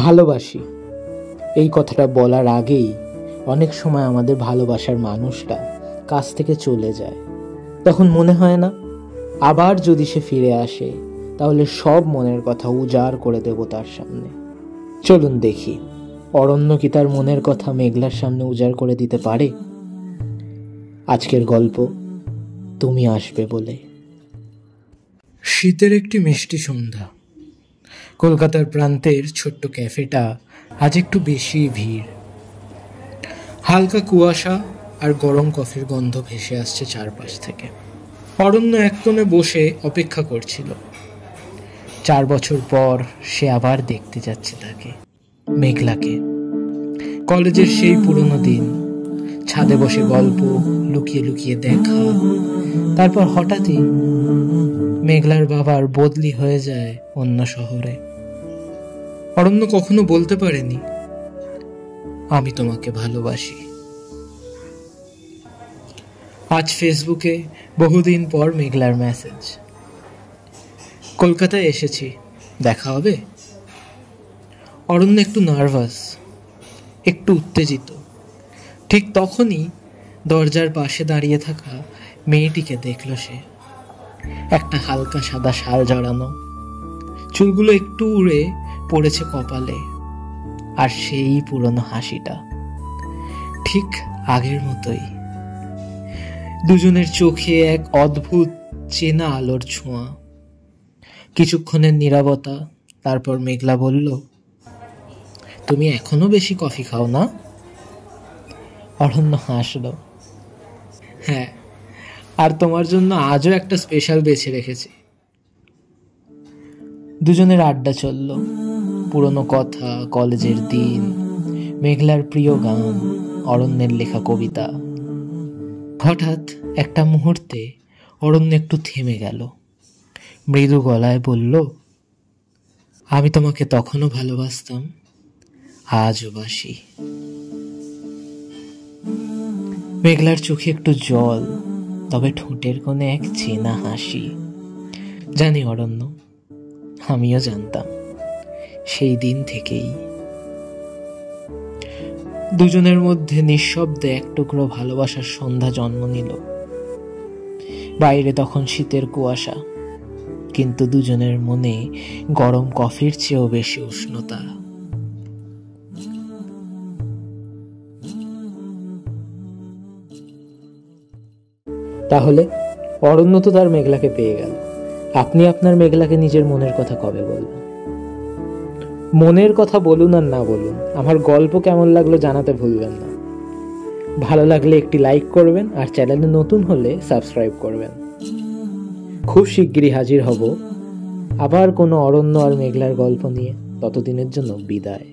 ভালোবাসি এই কথাটা বলার আগেই অনেক সময় আমাদের ভালোবাসার মানুষটা কাছ থেকে চলে যায়। তখন মনে হয় না আবার যদি সে ফিরে আসে তাহলে সব মনের কথা উজাড় করে দেব তার সামনে। চলুন দেখি অরণ্য কি তার মনের কথা মেঘলার সামনে উজাড় করে দিতে পারে। আজকের গল্প তুমি আসবে বলে। শীতের একটি মিষ্টি সন্ধ্যা। কলকাতার প্রান্তের ছোট্ট ক্যাফেটা আজ একটু বেশি ভিড়। হালকা কুয়াশা আর গরম কফির গন্ধ ভেসে আসছে চারপাশ থেকে। অরণ্য এক কোণে বসে অপেক্ষা করছিল। 4 বছর পর সে আবার দেখতে যাচ্ছে তাকে, মেঘলাকে। কলেজের সেই পুরনো দিন, ছাদে বসে গল্প, লুকিয়ে লুকিয়ে দেখা। তারপর হঠাৎই মেঘলার বাবার বদলি হয়ে যায় অন্য শহরে। অরণ্য কখনো বলতে পারেনি আমি তোমাকে ভালোবাসি। আজ ফেসবুকে বহুদিন পর মেঘলার মেসেজ, কলকাতায় এসেছি, দেখা হবে। অরণ্য একটু নার্ভাস, একটু উত্তেজিত। ঠিক তখনই দরজার পাশে দাঁড়িয়ে থাকা মেয়েটিকে দেখল সে। একটা হালকা সাদা শাল জড়ানো, চুলগুলো একটু উড়ে পড়েছে কপালে, আর সেই পুরনো হাসিটা ঠিক আগের মতোই। দুজনের চোখে এক অদ্ভুত চেনা আলোর ছোঁয়া। কিছুক্ষণের নীরবতা, তারপর মেঘলা বলল, তুমি এখনো বেশি কফি খাও না? অরণ্য হাসল, হ্যাঁ, আর তোমার জন্য আজও একটা স্পেশাল বেছে রেখেছি। দুজনের আড্ডা চলল, পুরনো কথা, কলেজের দিন, মেঘলার প্রিয় গান, অরণ্যের লেখা কবিতা। হঠাৎ একটা মুহূর্তে অরণ্য একটু থেমে গেল, মৃদু গলায় বলল, আমি তোমাকে তখনও ভালোবাসতাম, আজও বাসি। মেঘলার চোখে একটু জল, তবে ঠোঁটের কোণে এক চেনা হাসি। জানি অরণ্য, আমিও জানতাম সেই দিন থেকেই। দুজনের মধ্যে নিঃশব্দে এক টুকরো ভালোবাসার সন্ধ্যা জন্ম নিল। বাইরে তখন শীতের কুয়াশা, কিন্তু দুজনের মনে গরম কফির চেয়েও বেশি উষ্ণতা। তাহলে অরণ্য তো তার মেঘলাকে পেয়ে গেল, আপনি আপনার মেঘলাকে নিজের মনের কথা কবে বলবেন? মনের কথা বলুন আর না বলুন, আমার গল্প কেমন লাগলো জানাতে ভুলবেন না। ভালো লাগলে একটি লাইক করবেন, আর চ্যানেলে নতুন হলে সাবস্ক্রাইব করবেন। খুব শিগগিরই হাজির হব আবার কোনো অরণ্য আর মেঘলার গল্প নিয়ে। ততদিনের জন্য বিদায়।